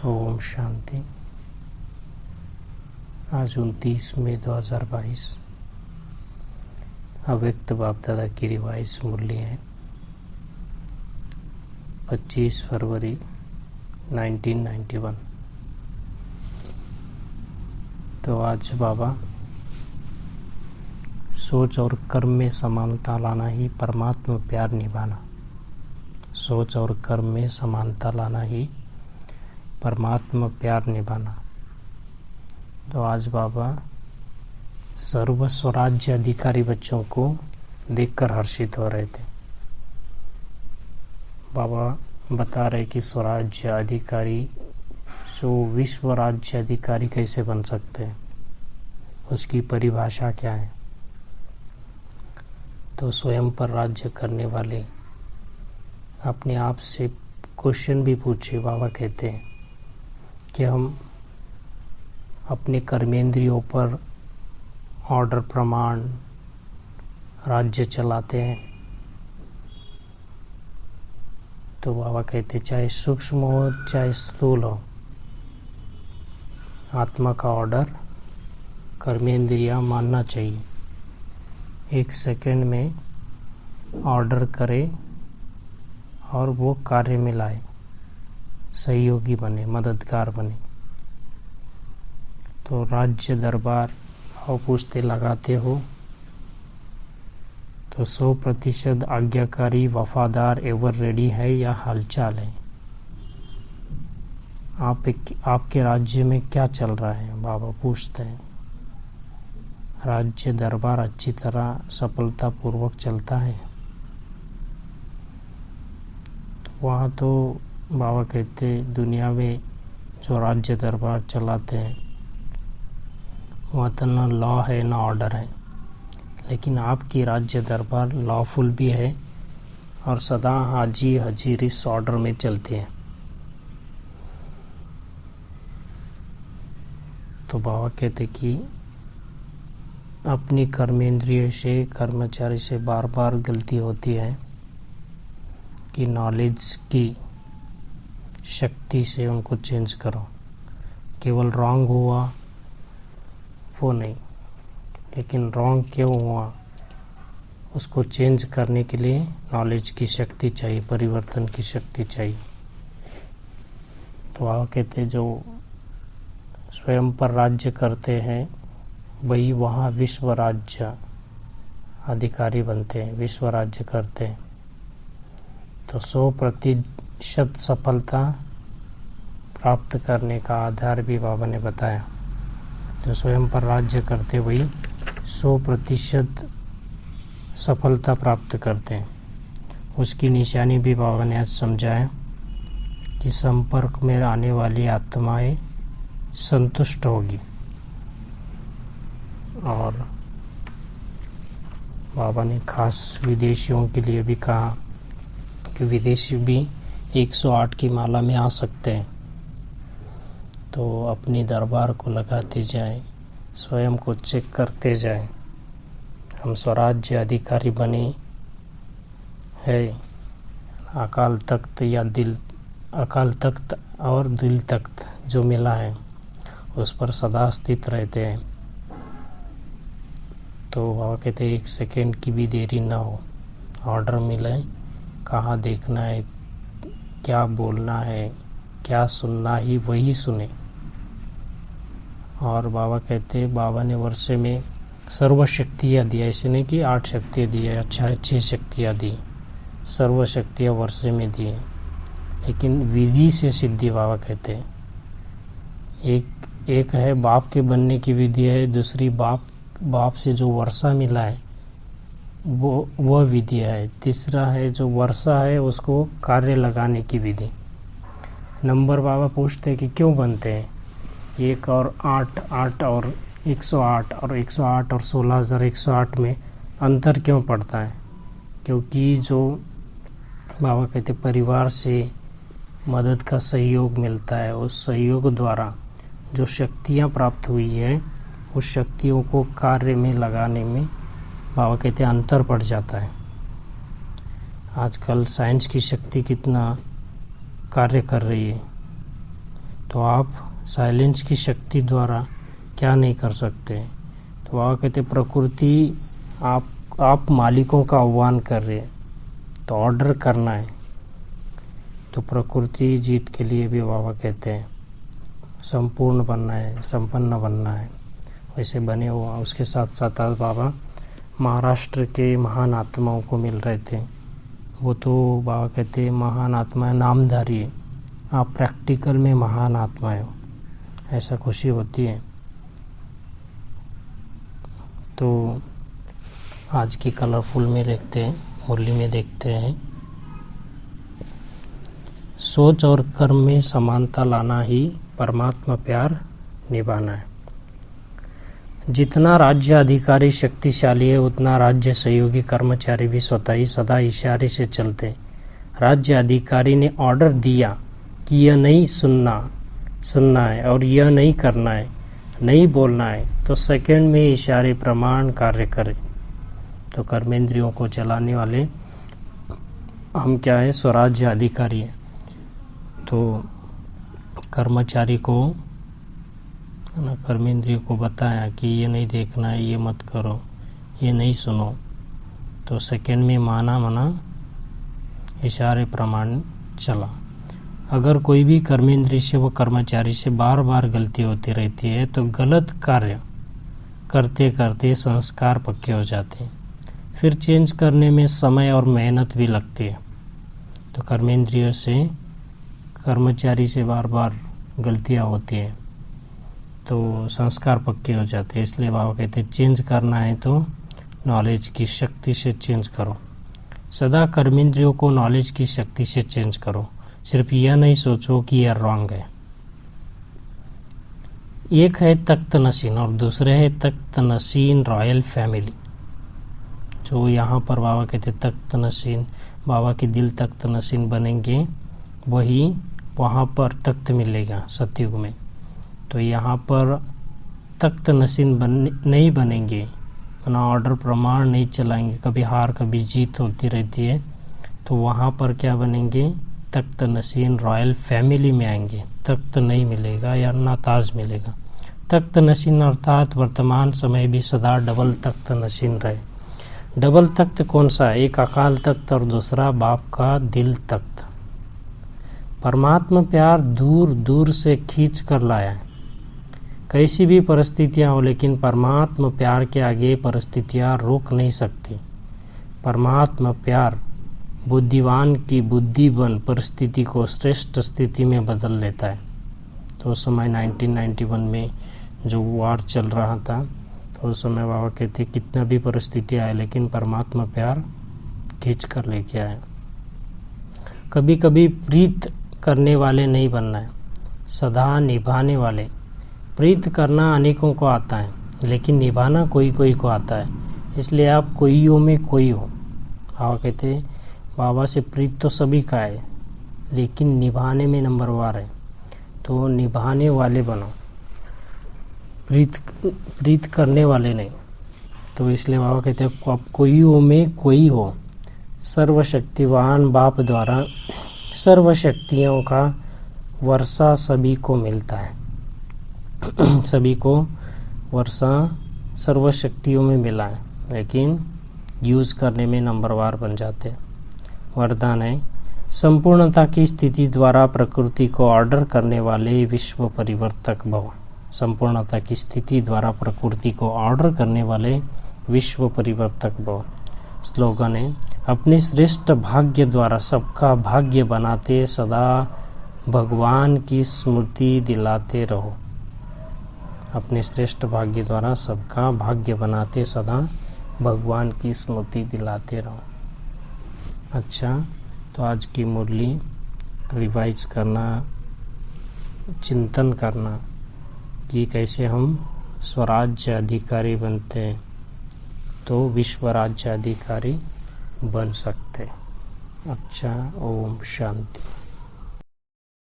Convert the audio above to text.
ओम शांति। आज 29 मई 2022 अव्यक्त बाप दादा की रिवाइज मूल्य है 25 फरवरी 1991। तो आज बाबा सोच और कर्म में समानता लाना ही परमात्मा प्यार निभाना, सोच और कर्म में समानता लाना ही परमात्मा प्यार निभाना। तो आज बाबा सर्व स्वराज्य अधिकारी बच्चों को देखकर हर्षित हो रहे थे। बाबा बता रहे कि स्वराज्य अधिकारी सो विश्व राज्य अधिकारी कैसे बन सकते हैं, उसकी परिभाषा क्या है। तो स्वयं पर राज्य करने वाले अपने आप से क्वेश्चन भी पूछे। बाबा कहते हैं कि हम अपने कर्मेंद्रियों पर ऑर्डर प्रमाण राज्य चलाते हैं। तो बाबा कहते चाहे सूक्ष्म हो चाहे स्थूल हो, आत्मा का ऑर्डर कर्मेंद्रियां मानना चाहिए। एक सेकंड में ऑर्डर करे और वो कार्य में लाए, सहयोगी बने, मददगार बने। तो राज्य दरबार और पूछते लगाते हो तो 100% आज्ञाकारी, वफादार, एवर रेडी है या हालचाल है। आपके राज्य में क्या चल रहा है, बाबा पूछते हैं। राज्य दरबार अच्छी तरह सफलतापूर्वक चलता है। तो वहाँ तो बाबा कहते दुनिया में जो राज्य दरबार चलाते हैं वहाँ तो ना लॉ है ना ऑर्डर है, लेकिन आपकी राज्य दरबार लॉफुल भी है और सदा हाजी हजीर इस ऑर्डर में चलते हैं। तो बाबा कहते कि अपनी कर्मेंद्रिय से, कर्मचारी से बार बार गलती होती है कि नॉलेज की शक्ति से उनको चेंज करो। केवल रॉन्ग हुआ वो नहीं, लेकिन रॉन्ग क्यों हुआ उसको चेंज करने के लिए नॉलेज की शक्ति चाहिए, परिवर्तन की शक्ति चाहिए। तो वह कहते जो स्वयं पर राज्य करते हैं वही वहाँ विश्व राज्य अधिकारी बनते हैं, विश्व राज्य करते हैं। तो 100% सफलता प्राप्त करने का आधार भी बाबा ने बताया। जो स्वयं पर राज्य करते वही 100% सफलता प्राप्त करते हैं। उसकी निशानी भी बाबा ने आज समझाया कि संपर्क में आने वाली आत्माएं संतुष्ट होगी। और बाबा ने खास विदेशियों के लिए भी कहा कि विदेशी भी 108 की माला में आ सकते हैं। तो अपनी दरबार को लगाते जाएं, स्वयं को चेक करते जाएं। हम स्वराज्य अधिकारी बने हैं, अकाल तख्त या दिल, अकाल तख्त और दिल तख्त जो मिला है उस पर सदा स्थित रहते हैं। तो वह कहते 1 सेकेंड की भी देरी ना हो, ऑर्डर मिले, कहाँ देखना है, क्या बोलना है, क्या सुनना ही वही सुने। और बाबा कहते बाबा ने वर्षे में सर्व शक्तियाँ दी, ऐसे नहीं कि 8 शक्तियाँ दी है, अच्छी शक्तियाँ दी, सर्व शक्तियाँ वर्षे में दी है। लेकिन विधि से सिद्धि बाबा कहते हैं एक है बाप के बनने की विधि है, दूसरी बाप से जो वर्षा मिला है वो विधि है, तीसरा है जो वर्षा है उसको कार्य लगाने की विधि। नंबर बाबा पूछते हैं कि क्यों बनते हैं 1 और 8 और 108 और 108 और 16,108 में अंतर क्यों पड़ता है। क्योंकि जो बाबा कहते परिवार से मदद का सहयोग मिलता है, उस सहयोग द्वारा जो शक्तियाँ प्राप्त हुई है उस शक्तियों को कार्य में लगाने में बाबा कहते अंतर पड़ जाता है। आजकल साइंस की शक्ति कितना कार्य कर रही है, तो आप साइलेंस की शक्ति द्वारा क्या नहीं कर सकते। तो वह कहते प्रकृति आप मालिकों का आह्वान कर रहे हैं, तो ऑर्डर करना है, तो प्रकृति जीत के लिए भी बाबा कहते हैं संपूर्ण बनना है, संपन्न बनना है, वैसे बने हुआ। उसके साथ साथ आज बाबा महाराष्ट्र के महान आत्माओं को मिल रहे थे। वो तो बाबा कहते हैं महान आत्मा नामधारी है, आप प्रैक्टिकल में महान आत्मा हो, ऐसा खुशी होती है। तो आज की कलरफुल में देखते हैं, मुरली में देखते हैं, सोच और कर्म में समानता लाना ही परमात्मा प्यार निभाना है। जितना राज्य अधिकारी शक्तिशाली है उतना राज्य सहयोगी कर्मचारी भी स्वतः ही सदा इशारे से चलते। राज्य अधिकारी ने ऑर्डर दिया कि यह नहीं सुनना है और यह नहीं करना है, नहीं बोलना है, तो सेकंड में इशारे प्रमाण कार्य करें। तो कर्मेंद्रियों को चलाने वाले हम क्या है, स्वराज्य अधिकारी है। तो कर्मचारी को कर्मेंद्रिय को बताया कि ये नहीं देखना है, ये मत करो, ये नहीं सुनो, तो सेकंड में माना इशारे प्रमाण चला। अगर कोई भी कर्मेंद्रिय से व कर्मचारी से बार बार गलती होती रहती है तो गलत कार्य करते करते संस्कार पक्के हो जाते हैं, फिर चेंज करने में समय और मेहनत भी लगती है। तो कर्मेंद्रियों से कर्मचारी से बार बार गलतियां होती हैं तो संस्कार पक्के हो जाते हैं। इसलिए बाबा कहते हैं चेंज करना है तो नॉलेज की शक्ति से चेंज करो। सदा कर्मेंद्रियों को नॉलेज की शक्ति से चेंज करो, सिर्फ यह नहीं सोचो कि यह रॉन्ग है। एक है तख्त नशीन और दूसरे है तख्त नशीन रॉयल फैमिली। जो यहाँ पर बाबा कहते तख्त नशीन, बाबा के दिल तख्त नशीन बनेंगे, वही वहाँ पर तख्त मिलेगा सतयुग में। तो यहाँ पर तख्त नशीन नहीं बनेंगे, अपना ऑर्डर प्रमाण नहीं चलाएंगे, कभी हार कभी जीत होती रहती है। तो वहाँ पर क्या बनेंगे, तख्त नशीन रॉयल फैमिली में आएंगे। तख्त नहीं मिलेगा या ना ताज मिलेगा। तख्त नशीन अर्थात वर्तमान समय भी सदा डबल तख्त नशीन रहे। डबल तख्त कौन सा है, एक अकाल तख्त और दूसरा बाप का दिल तख्त। परमात्मा प्यार दूर दूर से खींच कर लाया है। कैसी भी परिस्थितियां हो, लेकिन परमात्मा प्यार के आगे परिस्थितियां रोक नहीं सकती। परमात्मा प्यार बुद्धिवान की बुद्धि बन परिस्थिति को श्रेष्ठ स्थिति में बदल लेता है। तो उस समय 1991 में जो वार चल रहा था, तो उस समय बाबा कहते कितना भी परिस्थिति आए लेकिन परमात्मा प्यार खींच कर लेके आए। कभी कभी प्रीत करने वाले नहीं बनना है, सदा निभाने वाले। प्रीत करना अनेकों को आता है लेकिन निभाना कोई कोई को आता है। इसलिए आप कोईयों में कोई हो। बाबा कहते बाबा से प्रीत तो सभी का है लेकिन निभाने में नंबरवार है, तो निभाने वाले बनो, प्रीत करने वाले नहीं। तो इसलिए बाबा कहते हैं आप कोईयों में कोई हो। सर्वशक्तिवान बाप द्वारा सर्व शक्तियों का वर्षा सभी को मिलता है। सभी को वर्षा सर्व शक्तियों में मिला है, लेकिन यूज करने में नंबरवार बन जाते। वरदान है संपूर्णता की स्थिति द्वारा प्रकृति को ऑर्डर करने वाले विश्व परिवर्तक भव। संपूर्णता की स्थिति द्वारा प्रकृति को ऑर्डर करने वाले विश्व परिवर्तक भव। स्लोगन है अपने श्रेष्ठ भाग्य द्वारा सबका भाग्य बनाते सदा भगवान की स्मृति दिलाते रहो। अपने श्रेष्ठ भाग्य द्वारा सबका भाग्य बनाते सदा भगवान की स्मृति दिलाते रहो। अच्छा, तो आज की मुरली रिवाइज करना, चिंतन करना कि कैसे हम स्वराज्य अधिकारी बनते हैं तो विश्व राज्य अधिकारी बन सकते। अच्छा, ओम शांति।